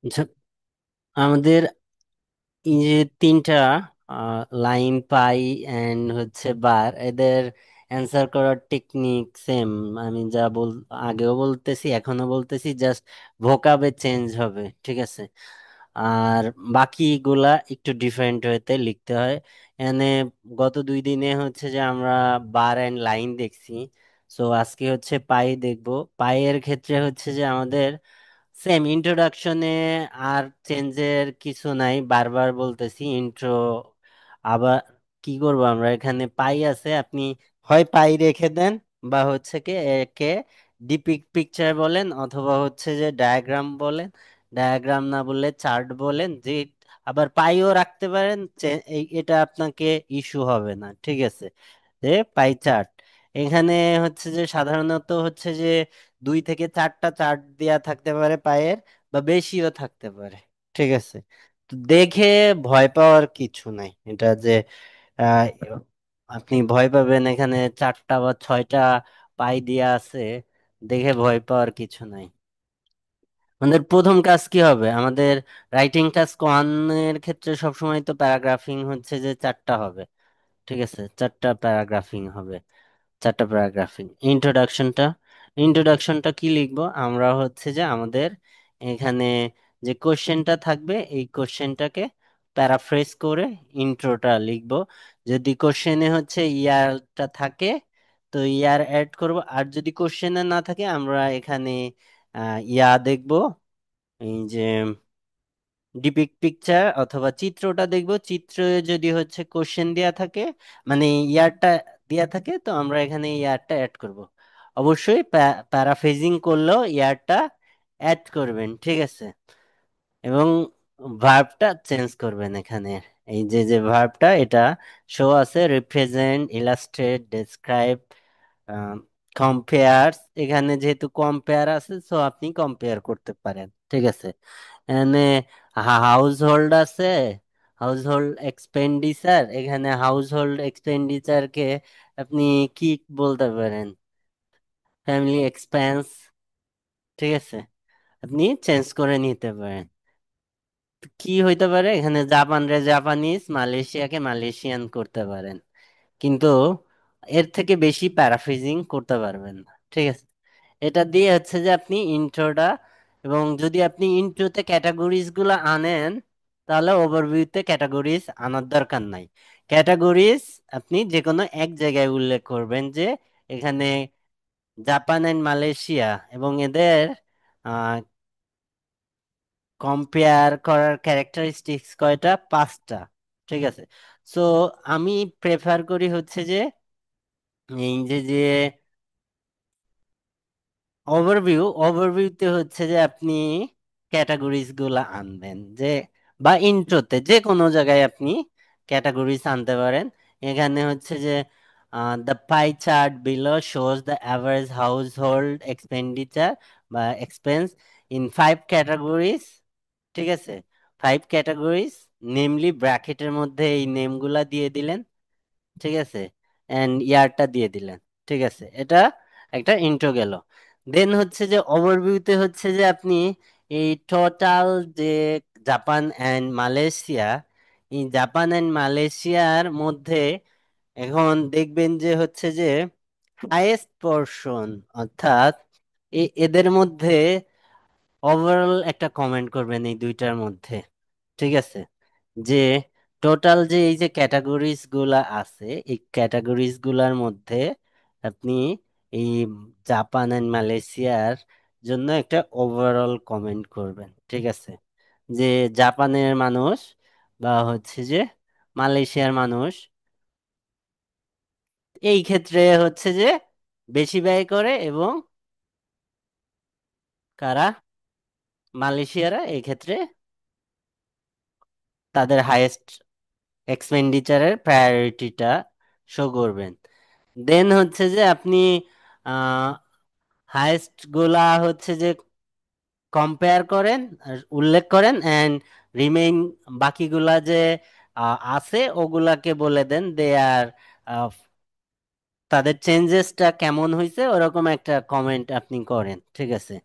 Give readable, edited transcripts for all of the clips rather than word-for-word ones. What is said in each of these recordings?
আচ্ছা, আমাদের এই যে তিনটা লাইন পাই এন্ড হচ্ছে বার এদের অ্যান্সার করার টেকনিক সেম। আমি যা আগেও বলতেছি এখনো বলতেছি, জাস্ট ভোকাবে চেঞ্জ হবে, ঠিক আছে? আর বাকিগুলা একটু ডিফারেন্ট হতে লিখতে হয়। এখানে গত 2 দিনে হচ্ছে যে আমরা বার এন্ড লাইন দেখছি, সো আজকে হচ্ছে পাই দেখবো। পাইয়ের ক্ষেত্রে হচ্ছে যে আমাদের সেম ইন্ট্রোডাকশনে আর চেঞ্জের কিছু নাই, বারবার বলতেছি ইন্ট্রো। আবার কি করব, আমরা এখানে পাই আছে, আপনি হয় পাই রেখে দেন, বা হচ্ছে কি একে ডিপিক পিকচার বলেন, অথবা হচ্ছে যে ডায়াগ্রাম বলেন। ডায়াগ্রাম না বললে চার্ট বলেন, যে আবার পাইও রাখতে পারেন। এটা আপনাকে ইস্যু হবে না, ঠিক আছে? যে পাই চার্ট এখানে হচ্ছে যে সাধারণত হচ্ছে যে 2 থেকে 4টা চার্ট দেয়া থাকতে পারে পায়ের, বা বেশিও থাকতে পারে, ঠিক আছে? তো দেখে ভয় পাওয়ার কিছু নাই, এটা যে আহ, আপনি ভয় পাবেন এখানে 4টা বা 6টা পাই দিয়া আছে, দেখে ভয় পাওয়ার কিছু নাই। আমাদের প্রথম কাজ কি হবে? আমাদের রাইটিং টাস্ক 1 এর ক্ষেত্রে সবসময় তো প্যারাগ্রাফিং হচ্ছে যে 4টা হবে, ঠিক আছে? 4টা প্যারাগ্রাফিং হবে, 4টা প্যারাগ্রাফিং। ইন্ট্রোডাকশনটা কি লিখবো আমরা? হচ্ছে যে আমাদের এখানে যে কোশ্চেনটা থাকবে এই কোশ্চেনটাকে প্যারাফ্রেজ করে ইন্ট্রোটা লিখবো। যদি কোশ্চেনে হচ্ছে ইয়ারটা থাকে তো ইয়ার অ্যাড করব, আর যদি কোশ্চেনে না থাকে আমরা এখানে ইয়া দেখবো, এই যে ডিপিক পিকচার অথবা চিত্রটা দেখবো। চিত্র যদি হচ্ছে কোশ্চেন দেয়া থাকে, মানে ইয়ারটা দেয়া থাকে, তো আমরা এখানে ইয়ারটা অ্যাড করব। অবশ্যই প্যারাফ্রেজিং করলেও ইয়ারটা অ্যাড করবেন, ঠিক আছে? এবং ভার্বটা চেঞ্জ করবেন এখানে। এই যে যে ভার্বটা, এটা শো আছে রিপ্রেজেন্ট, ইলাস্ট্রেট, ডেসক্রাইব, কম্পেয়ার। এখানে যেহেতু কম্পেয়ার আছে, সো আপনি কম্পেয়ার করতে পারেন, ঠিক আছে? এখানে হাউস হোল্ড আছে, হাউস হোল্ড এক্সপেন্ডিচার। এখানে হাউস হোল্ড এক্সপেন্ডিচারকে আপনি কি বলতে পারেন? ফ্যামিলি এক্সপেন্স, ঠিক আছে? আপনি চেঞ্জ করে নিতে পারেন। কি হইতে পারে এখানে? জাপান রে জাপানিজ, মালয়েশিয়াকে মালয়েশিয়ান করতে পারেন, কিন্তু এর থেকে বেশি প্যারাফ্রেজিং করতে পারবেন না, ঠিক আছে? এটা দিয়ে হচ্ছে যে আপনি ইন্ট্রোটা, এবং যদি আপনি ইন্ট্রোতে ক্যাটাগরিজ গুলো আনেন, তাহলে ওভারভিউতে ক্যাটাগরিজ আনার দরকার নাই। ক্যাটাগরিজ আপনি যে কোনো এক জায়গায় উল্লেখ করবেন, যে এখানে জাপান এন্ড মালয়েশিয়া এবং এদের কম্পেয়ার করার ক্যারেক্টারিস্টিক্স কয়টা? 5টা, ঠিক আছে? সো আমি প্রেফার করি হচ্ছে যে এই যে যে ওভারভিউতে হচ্ছে যে আপনি ক্যাটাগরিজ গুলা আনবেন, যে বা ইন্ট্রোতে যে কোনো জায়গায় আপনি ক্যাটাগরিজ আনতে পারেন। এখানে হচ্ছে যে the pie chart below shows the average house hold expenditure বা এক্সপেন্স ইন 5 ক্যাটাগরিজ, ঠিক আছে? 5 ক্যাটাগরিজ, নেমলি ব্র্যাকেটের মধ্যে এই নেমগুলা দিয়ে দিলেন, ঠিক আছে? এন্ড ইয়ারটা দিয়ে দিলেন, ঠিক আছে? এটা একটা ইন্ট্রো গেল। দেন হচ্ছে যে ওভারভিউতে হচ্ছে যে আপনি এই টোটাল যে জাপান এন্ড মালয়েশিয়া, এই জাপান এন্ড মালয়েশিয়ার মধ্যে এখন দেখবেন যে হচ্ছে যে হাইয়েস্ট পোর্শন, অর্থাৎ এদের মধ্যে ওভারঅল একটা কমেন্ট করবেন এই দুইটার মধ্যে, ঠিক আছে? যে টোটাল যে এই যে ক্যাটাগরিজ গুলা আছে, এই ক্যাটাগরিজ গুলার মধ্যে আপনি এই জাপান এন্ড মালয়েশিয়ার জন্য একটা ওভারঅল কমেন্ট করবেন, ঠিক আছে? যে জাপানের মানুষ বা হচ্ছে যে মালয়েশিয়ার মানুষ এই ক্ষেত্রে হচ্ছে যে বেশি ব্যয় করে, এবং কারা? মালয়েশিয়ারা এই ক্ষেত্রে তাদের হাইয়েস্ট এক্সপেন্ডিচারের প্রায়োরিটিটা শো করবেন। দেন হচ্ছে যে আপনি হাইয়েস্ট গুলা হচ্ছে যে কম্পেয়ার করেন, আর উল্লেখ করেন, এন্ড রিমেইন বাকিগুলা যে আছে ওগুলাকে বলে দেন দে আর তাদের চেঞ্জেসটা কেমন হয়েছে ওরকম একটা কমেন্ট আপনি করেন, ঠিক আছে?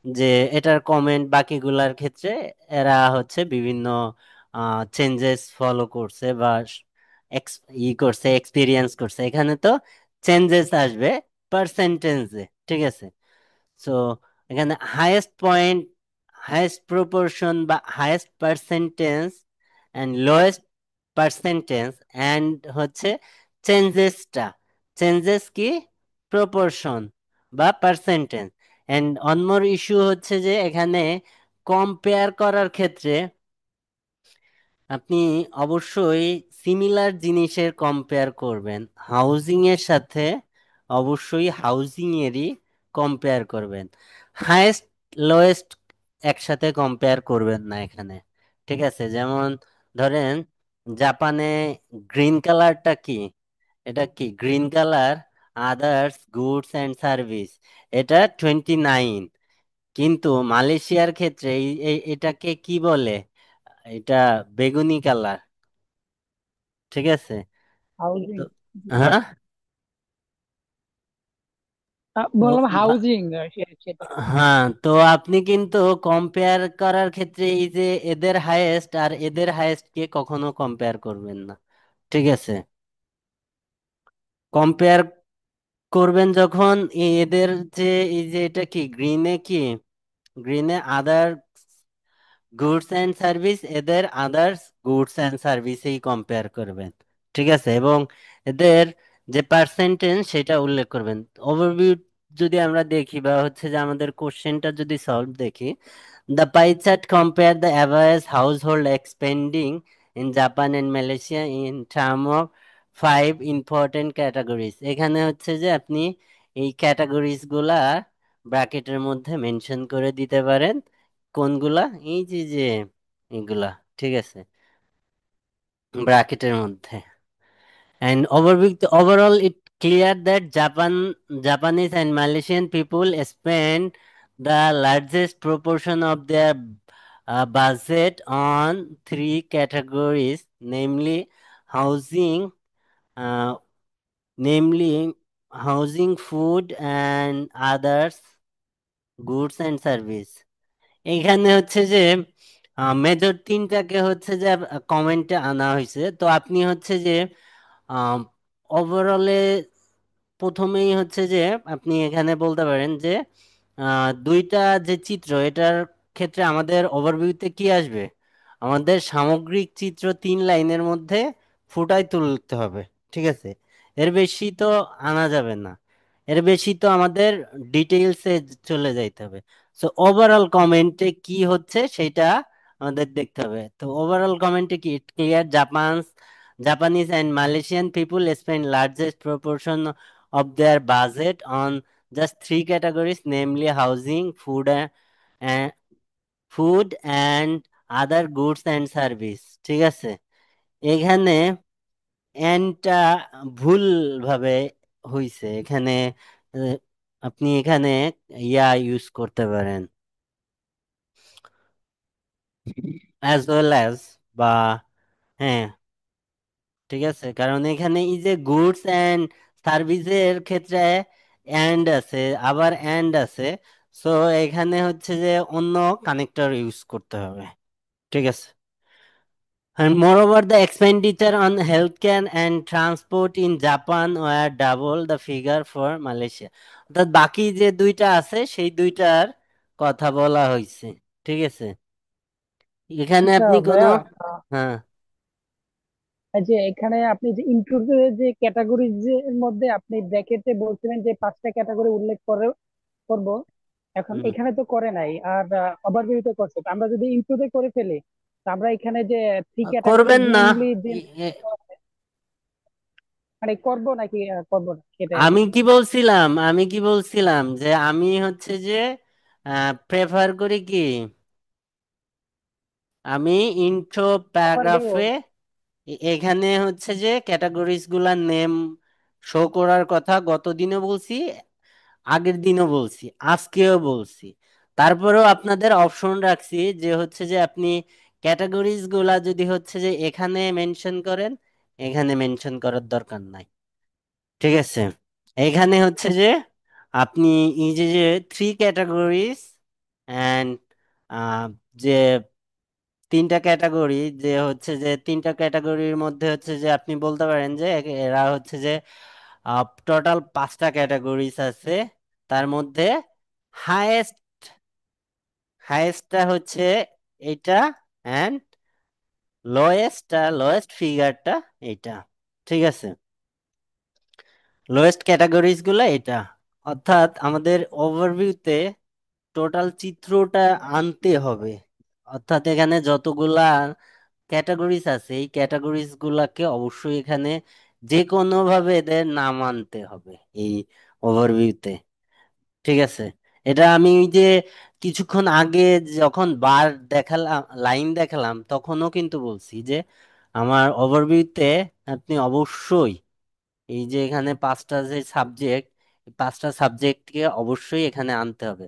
যে এটার কমেন্ট বাকিগুলার ক্ষেত্রে এরা হচ্ছে বিভিন্ন চেঞ্জেস ফলো করছে বা করছে, এক্সপিরিয়েন্স করছে। এখানে তো চেঞ্জেস আসবে পার্সেন্টেজে, ঠিক আছে। সো এখানে হাইয়েস্ট পয়েন্ট, হাইয়েস্ট প্রপোর্শন বা highest percentage and lowest percentage and হচ্ছে চেঞ্জেসটা, চেঞ্জেস কি প্রপোর্শন বা percentage. And on more issue হচ্ছে যে এখানে কম্পেয়ার করার ক্ষেত্রে আপনি অবশ্যই সিমিলার জিনিসের কম্পেয়ার করবেন। হাউজিং এর সাথে অবশ্যই হাউজিং এরই কম্পেয়ার করবেন। হাইয়েস্ট লোয়েস্ট একসাথে কম্পেয়ার করবেন না এখানে, ঠিক আছে। যেমন ধরেন জাপানে গ্রিন কালারটা কি, এটা কি green colour, others goods and service, এটা 29। কিন্তু মালয়েশিয়ার ক্ষেত্রে এটাকে কি বলে, এটা বেগুনি কালার, ঠিক আছে। তো হাউজিং। হ্যাঁ, বললাম ও- বা- হাউজিং, সেটা। হ্যাঁ, তো আপনি কিন্তু কম্পেয়ার করার ক্ষেত্রে এই যে এদের হাইয়েস্ট আর এদের হাইয়েস্ট কে কখনো কম্পেয়ার করবেন না, ঠিক আছে। কম্পেয়ার করবেন যখন এদের যে এই যে এটা কি গ্রিনে কি, গ্রিনে আদার গুডস অ্যান্ড সার্ভিস, এদের আদার্স গুডস অ্যান্ড সার্ভিসেই কম্পেয়ার করবেন, ঠিক আছে। এবং এদের যে পার্সেন্টেজ সেটা উল্লেখ করবেন। ওভারভিউ যদি আমরা দেখি বা হচ্ছে যে আমাদের কোশ্চেনটা যদি সলভ দেখি, the pie chart compare the average household expending in Japan and Malaysia in term of 5 important categories. এখানে হচ্ছে যে আপনি এই ক্যাটাগরিজ গুলা ব্র্যাকেটের মধ্যে মেনশন করে দিতে পারেন। কোনগুলা, এই যে যে এগুলা, ঠিক আছে, ব্র্যাকেটের মধ্যে। And overall, it clear that Japanese and Malaysian people spend the largest proportion of their budget on three categories, housing, uh, namely housing, food, and others, goods and service. এইখানে হচ্ছে যে মেজর তিনটাকে হচ্ছে যে কমেন্টে আনা হয়েছে। তো আপনি হচ্ছে যে ওভারঅলে প্রথমেই হচ্ছে যে আপনি এখানে বলতে পারেন যে দুইটা যে চিত্র, এটার ক্ষেত্রে আমাদের ওভারভিউতে কি আসবে, আমাদের সামগ্রিক চিত্র 3 লাইনের মধ্যে ফুটায় তুলতে হবে, ঠিক আছে। এর বেশি তো আনা যাবে না, এর বেশি তো আমাদের ডিটেইলসে চলে যাইতে হবে। সো ওভারঅল কমেন্টে কি হচ্ছে সেটা আমাদের দেখতে হবে। তো ওভারঅল কমেন্টে কি, clear Japanese and Malaysian people spend largest proportion of their budget on just three categories, namely housing, and food and other goods and service, ঠিক আছে। এখানে এনটা ভুল ভাবে হইছে এখানে। আহ, আপনি এখানে ইউজ করতে পারেন, অ্যাজ ওয়েল অ্যাজ, বা হ্যাঁ, ঠিক আছে। কারণ এখানে এই যে গুডস অ্যান্ড সার্ভিসের ক্ষেত্রে অ্যান্ড আছে, আবার অ্যান্ড আছে। সো এখানে হচ্ছে যে অন্য কানেক্টর ইউজ করতে হবে, ঠিক আছে। And moreover, the expenditure on healthcare and transport in Japan were double the figure for Malaysia. অর্থাৎ বাকি যে দুইটা আছে সেই দুইটার কথা বলা হয়েছে, ঠিক আছে। এখানে আচ্ছা আপনি কোনো, ভাইয়া, হ্যাঁ, এই যে এখানে আপনি যে ইনক্লুডেড যে ক্যাটাগরিজ এর মধ্যে আপনি ব্র্যাকেটে বলছিলেন যে 5টা ক্যাটাগরি উল্লেখ করে করব, এখন হুম, এখানে তো করে নাই আর ওভারভিউতে করছে। তো আমরা যদি ইনক্লুডে করে ফেলি, তো আমরা এখানে যে থ্রি ক্যাটাগরিজ করবেন না। মেইনলি যে এ- এ- মানে করবো নাকি করবো না, সেটাই আর আমি কি। কি বলছিলাম, আমি কি বলছিলাম যে আমি হচ্ছে যে প্রেফার করি কি, আমি ইন্ট্রো অফার দেবো। প্যারাগ্রাফে এখানে হচ্ছে যে ক্যাটাগরিজ গুলার নেম শো করার কথা গত দিনও বলছি, আগের দিনও বলছি, আজকেও বলছি। তারপরেও আপনাদের অপশন রাখছি যে হচ্ছে যে আপনি ক্যাটাগরিজ গুলা যদি হচ্ছে যে এখানে মেনশন করেন, এখানে মেনশন করার দরকার নাই, ঠিক আছে। এখানে হচ্ছে যে আপনি এই যে যে থ্রি ক্যাটাগরিজ অ্যান্ড যে তিনটা ক্যাটাগরি, যে হচ্ছে যে তিনটা ক্যাটাগরির মধ্যে হচ্ছে যে আপনি বলতে পারেন যে এরা হচ্ছে যে টোটাল পাঁচটা ক্যাটাগরিজ আছে। তার মধ্যে হায়েস্ট হায়েস্টটা হচ্ছে এইটা, অ্যান্ড লোয়েস্ট ফিগারটা এইটা। ঠিক আছে, লোয়েস্ট ক্যাটাগরিজ গুলো এটা। অর্থাৎ আমাদের ওভারভিউতে টোটাল চিত্রটা আনতে হবে। অর্থাৎ এখানে যতগুলা ক্যাটাগরিজ আছে এই ক্যাটাগরিজ গুলাকে অবশ্যই এখানে যে কোনো ভাবে এদের নাম আনতে হবে এই ওভারভিউতে। ঠিক আছে, এটা আমি ওই যে কিছুক্ষণ আগে যখন বার দেখালাম, লাইন দেখালাম, তখনও কিন্তু বলছি যে আমার ওভারভিউতে আপনি অবশ্যই এই যে এখানে পাঁচটা যে সাবজেক্ট, পাঁচটা সাবজেক্টকে অবশ্যই এখানে আনতে হবে।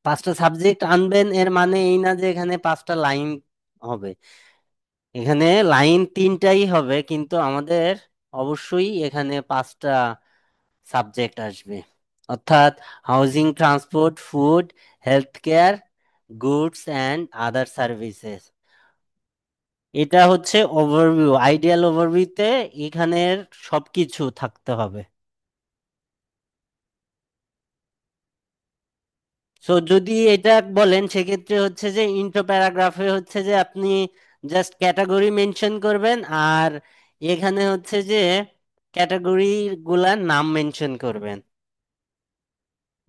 পাঁচটা সাবজেক্ট আনবেন এর মানে এই না যে এখানে পাঁচটা লাইন হবে। এখানে লাইন তিনটাই হবে, কিন্তু আমাদের অবশ্যই এখানে পাঁচটা সাবজেক্ট আসবে। অর্থাৎ housing, transport, food, health care, goods and other services. এটা হচ্ছে ওভারভিউ, আইডিয়াল ওভারভিউতে এখানের সবকিছু থাকতে হবে। সো যদি এটা বলেন সেক্ষেত্রে হচ্ছে যে ইন্ট্রো প্যারাগ্রাফে হচ্ছে যে আপনি জাস্ট ক্যাটাগরি মেনশন করবেন, আর এখানে হচ্ছে যে ক্যাটাগরি গুলার নাম মেনশন করবেন।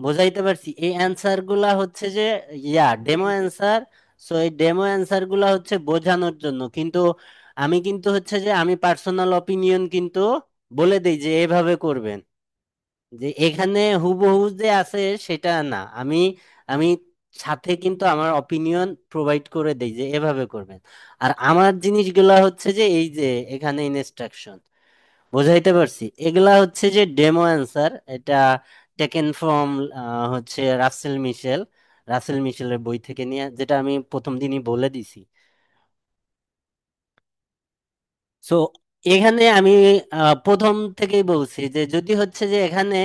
বোঝাইতে পারছি? এই অ্যান্সার গুলা হচ্ছে যে ডেমো অ্যান্সার। সো এই ডেমো অ্যান্সার গুলা হচ্ছে বোঝানোর জন্য, কিন্তু আমি কিন্তু হচ্ছে যে আমি পার্সোনাল অপিনিয়ন কিন্তু বলে দেই যে এভাবে করবেন। যে এখানে হুবহু যে আছে সেটা না, আমি আমি সাথে কিন্তু আমার অপিনিয়ন প্রোভাইড করে দেই যে এভাবে করবেন। আর আমার জিনিসগুলা হচ্ছে যে এই যে এখানে ইনস্ট্রাকশন। বোঝাইতে পারছি? এগুলা হচ্ছে যে ডেমো অ্যান্সার। এটা টেকেন ফ্রম হচ্ছে রাসেল মিশেলের বই থেকে নিয়ে, যেটা আমি প্রথম দিনই বলে দিছি। সো এখানে আমি প্রথম থেকেই বলছি যে যদি হচ্ছে যে এখানে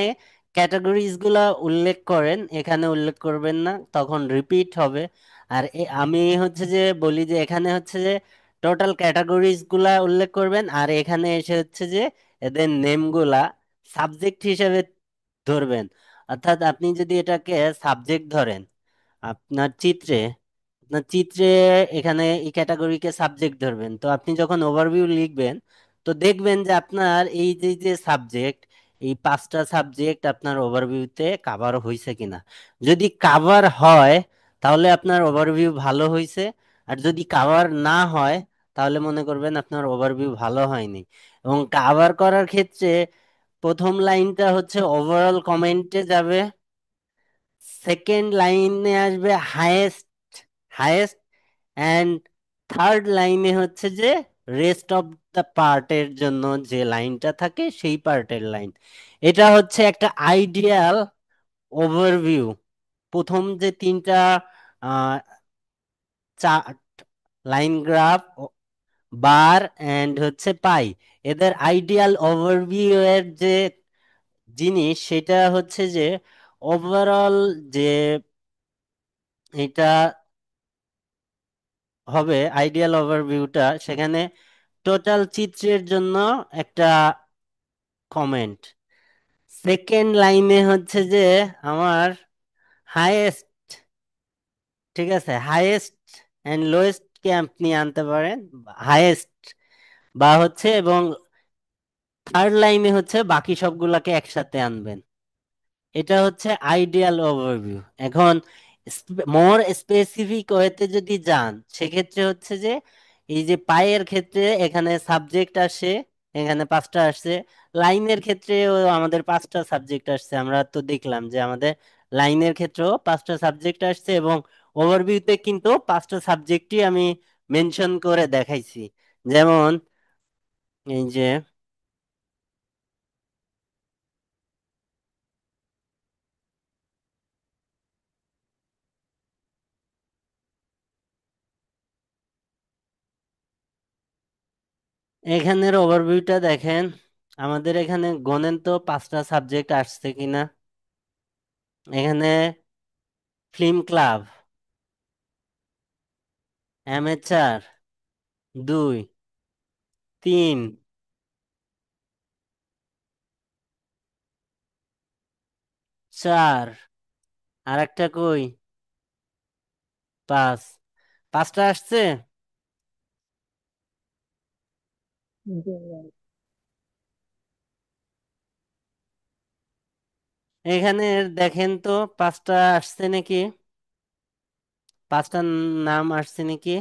ক্যাটাগরিজ গুলা উল্লেখ করেন, এখানে উল্লেখ করবেন না, তখন রিপিট হবে। আর আমি হচ্ছে যে বলি যে এখানে হচ্ছে যে টোটাল ক্যাটাগরিজ গুলা উল্লেখ করবেন, আর এখানে এসে হচ্ছে যে এদের নেম গুলা সাবজেক্ট হিসেবে ধরবেন। অর্থাৎ আপনি যদি এটাকে সাবজেক্ট ধরেন আপনার চিত্রে, আপনার চিত্রে এখানে এই ক্যাটাগরিকে সাবজেক্ট ধরবেন, তো আপনি যখন ওভারভিউ লিখবেন তো দেখবেন যে আপনার এই যে যে সাবজেক্ট, এই পাঁচটা সাবজেক্ট আপনার ওভারভিউতে কাভার হয়েছে কিনা। যদি কাভার হয় তাহলে আপনার ওভারভিউ ভালো হয়েছে, আর যদি কাভার না হয় তাহলে মনে করবেন আপনার ওভারভিউ ভালো হয়নি। এবং কাভার করার ক্ষেত্রে প্রথম লাইনটা হচ্ছে ওভারঅল কমেন্টে যাবে, সেকেন্ড লাইনে আসবে হায়েস্ট হায়েস্ট, অ্যান্ড থার্ড লাইনে হচ্ছে যে রেস্ট অফ দ্য পার্টের জন্য যে লাইনটা থাকে সেই পার্টের লাইন। এটা হচ্ছে একটা আইডিয়াল ওভারভিউ। প্রথম যে তিনটা chart, line graph, bar and হচ্ছে পাই, এদের আইডিয়াল ওভারভিউ এর যে জিনিস সেটা হচ্ছে যে ওভারঅল যে এটা হবে আইডিয়াল ওভারভিউটা, সেখানে টোটাল চিত্রের জন্য একটা কমেন্ট, সেকেন্ড লাইনে হচ্ছে যে আমার হাইয়েস্ট। ঠিক আছে, হাইয়েস্ট অ্যান্ড লোয়েস্ট কে আপনি আনতে পারেন, হাইয়েস্ট বা হচ্ছে, এবং থার্ড লাইনে হচ্ছে বাকি সবগুলাকে একসাথে আনবেন। এটা হচ্ছে আইডিয়াল ওভারভিউ। এখন মোর স্পেসিফিক ওয়েতে যদি যান সেক্ষেত্রে হচ্ছে যে এই যে পায়ের ক্ষেত্রে এখানে সাবজেক্ট আসে, এখানে পাঁচটা আসছে। লাইনের ক্ষেত্রেও আমাদের পাঁচটা সাবজেক্ট আসছে, আমরা তো দেখলাম যে আমাদের লাইনের ক্ষেত্রেও পাঁচটা সাবজেক্ট আসছে, এবং ওভারভিউতে কিন্তু পাঁচটা সাবজেক্টই আমি মেনশন করে দেখাইছি। যেমন এই যে এখানের ওভারভিউটা দেখেন, আমাদের এখানে গণেন তো পাঁচটা সাবজেক্ট আসছে কিনা। এখানে ফিল্ম ক্লাব, এম এ 4, 2, 3, 4, আর একটা কই? 5, 5টা আসছে। জি, এখানে দেখেন তো 5টা আসছে নাকি? 5টার নাম আসছে নাকি?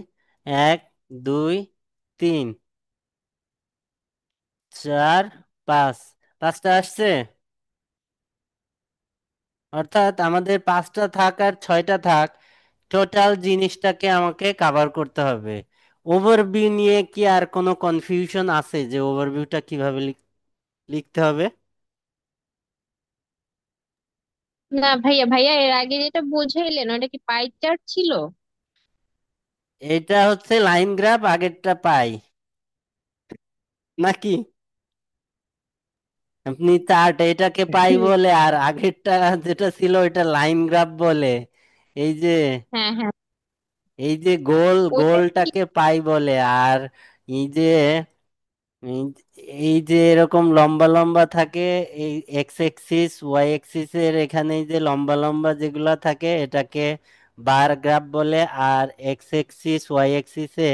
1, 2, 3, 4, 5, 5টা আসছে। অর্থাৎ আমাদের 5টা থাক আর 6টা থাক, টোটাল জিনিসটাকে আমাকে কাভার করতে হবে। ওভারভিউ নিয়ে কি আর কোনো কনফিউশন আছে যে ওভারভিউটা কিভাবে লিখতে হবে? না ভাইয়া, ভাইয়া এর আগে যেটা বুঝাইলেন ওটা কি পাই চার্ট ছিল? এটা হচ্ছে লাইন গ্রাফ, আগেরটা পাই নাকি? আপনি চার্ট এটাকে পাই বলে, আর আগেরটা যেটা ছিল এটা লাইন গ্রাফ বলে। এই যে হ্যাঁ হ্যাঁ। এই যে গোল ওইটা কি? গোলটাকে পাই বলে, আর এই যে এই এই যে এরকম লম্বা লম্বা থাকে, এই এক্স এক্সিস ওয়াই এক্সিস এর এখানে এই যে লম্বা লম্বা যেগুলা থাকে এটাকে বার গ্রাফ বলে, আর এক্স এক্সিস ওয়াই এক্সিস এ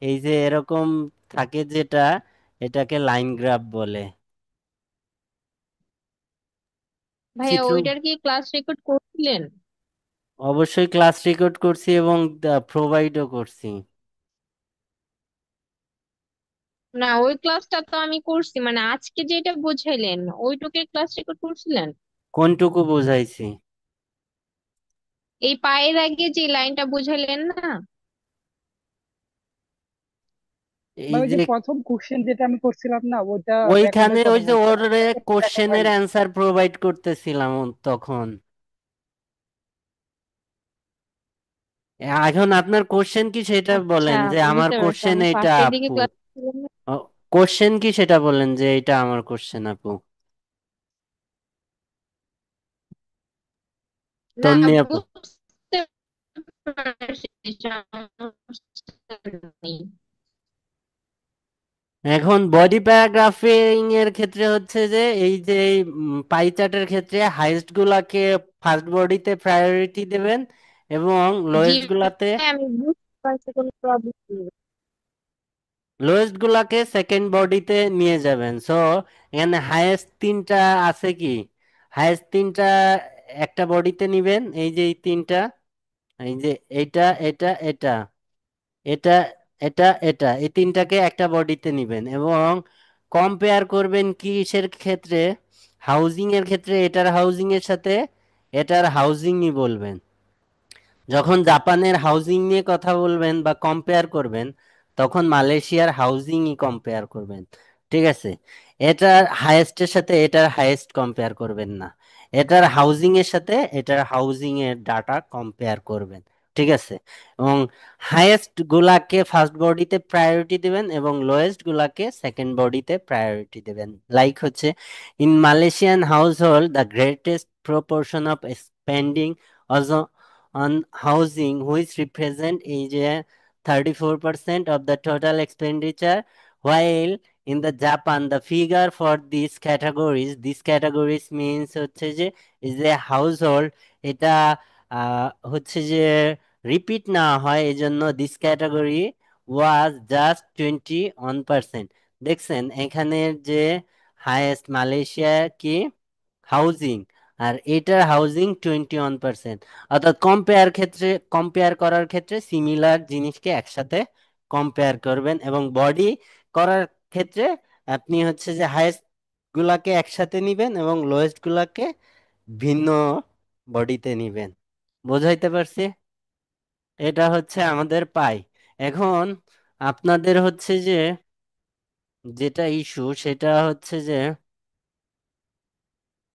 এই যে এরকম থাকে যেটা, এটাকে লাইন গ্রাফ বলে। ভাইয়া চিত্র, ওইটার কি ক্লাস রেকর্ড করছিলেন? অবশ্যই ক্লাস রেকর্ড করছি এবং প্রোভাইডও করছি। না, ওই ক্লাসটা তো আমি করছি, মানে আজকে যেটা বুঝাইলেন ওইটুকুর ক্লাস রেকর্ড করছিলেন? কোনটুকু বোঝাইছি? এই পায়ের আগে যে লাইনটা বুঝাইলেন না? এই মানে ওই যে যে প্রথম কোশ্চেন যেটা আমি করছিলাম না, ওইটা ওইখানে রেকর্ডের ওই কথা যে ওর বলছিলাম, কোনটা এখনো কোশ্চেনের হয়নি। অ্যান্সার প্রোভাইড করতেছিলাম তখন। এখন আপনার কোশ্চেন কি সেটা আচ্ছা, বলেন, যে আমার বুঝতে পারছি। কোশ্চেন আমি এইটা ফার্স্টের দিকে আপু। ক্লাস। কোশ্চেন কি সেটা বলেন যে এটা আমার কোশ্চেন আপু। না, তন্নি আপু, বুঝতে পারছি, সমস্যা নেই। এখন বডি প্যারাগ্রাফিং এর ক্ষেত্রে হচ্ছে যে এই যে পাই চার্টের ক্ষেত্রে হাইয়েস্ট গুলাকে ফার্স্ট বডিতে প্রায়োরিটি দেবেন এবং জি লোয়েস্ট গুলাতে ভাই, আমি বুঝতে পারছি, কোনো প্রবলেম নেই। লোয়েস্ট গুলাকে সেকেন্ড বডিতে নিয়ে যাবেন। সো এখানে হাইয়েস্ট 3টা আছে কি? হাইয়েস্ট 3টা একটা বডিতে নিবেন, এই যে এই 3টা, এই যে এইটা, এটা, এটা, এটা, এটা, এটা, এই 3টাকে একটা বডিতে নিবেন এবং কম্পেয়ার করবেন কিসের ক্ষেত্রে? হাউজিং এর ক্ষেত্রে এটার হাউজিং এর সাথে এটার হাউজিংই বলবেন। যখন জাপানের হাউজিং নিয়ে কথা বলবেন বা কম্পেয়ার করবেন, তখন মালয়েশিয়ার হাউজিংই কম্পেয়ার করবেন। ঠিক আছে? এটার হাইয়েস্টের সাথে এটার হাইয়েস্ট কম্পেয়ার করবেন না। এটার হাউজিং এর সাথে এটার হাউজিং এর ডাটা কম্পেয়ার করবেন। ঠিক আছে? এবং হাইয়েস্ট গুলাকে ফার্স্ট বডিতে প্রায়োরিটি দিবেন এবং লোয়েস্ট গুলাকে সেকেন্ড বডিতে প্রায়োরিটি দিবেন। লাইক হচ্ছে, in Malaysian house hold the greatest proportion of spending on housing, which represent is 34% of the total expenditure, while in the Japan the figure for these categories means হচ্ছে যে is a household, এটা হচ্ছে যে repeat না হয় এজন্য this category was just 21%। দেখছেন এখানের যে হাইয়েস্ট মালয়েশিয়া কি হাউজিং, আর এটার হাউজিং 21%। অর্থাৎ কম্পেয়ার করার ক্ষেত্রে সিমিলার জিনিসকে একসাথে কম্পেয়ার করবেন, এবং বডি করার ক্ষেত্রে আপনি হচ্ছে যে হাইয়েস্ট গুলাকে একসাথে নিবেন এবং লোয়েস্ট গুলাকে ভিন্ন বডিতে নিবেন। বোঝাইতে পারছি? এটা হচ্ছে আমাদের পাই। এখন আপনাদের হচ্ছে যে যেটা ইস্যু সেটা হচ্ছে যে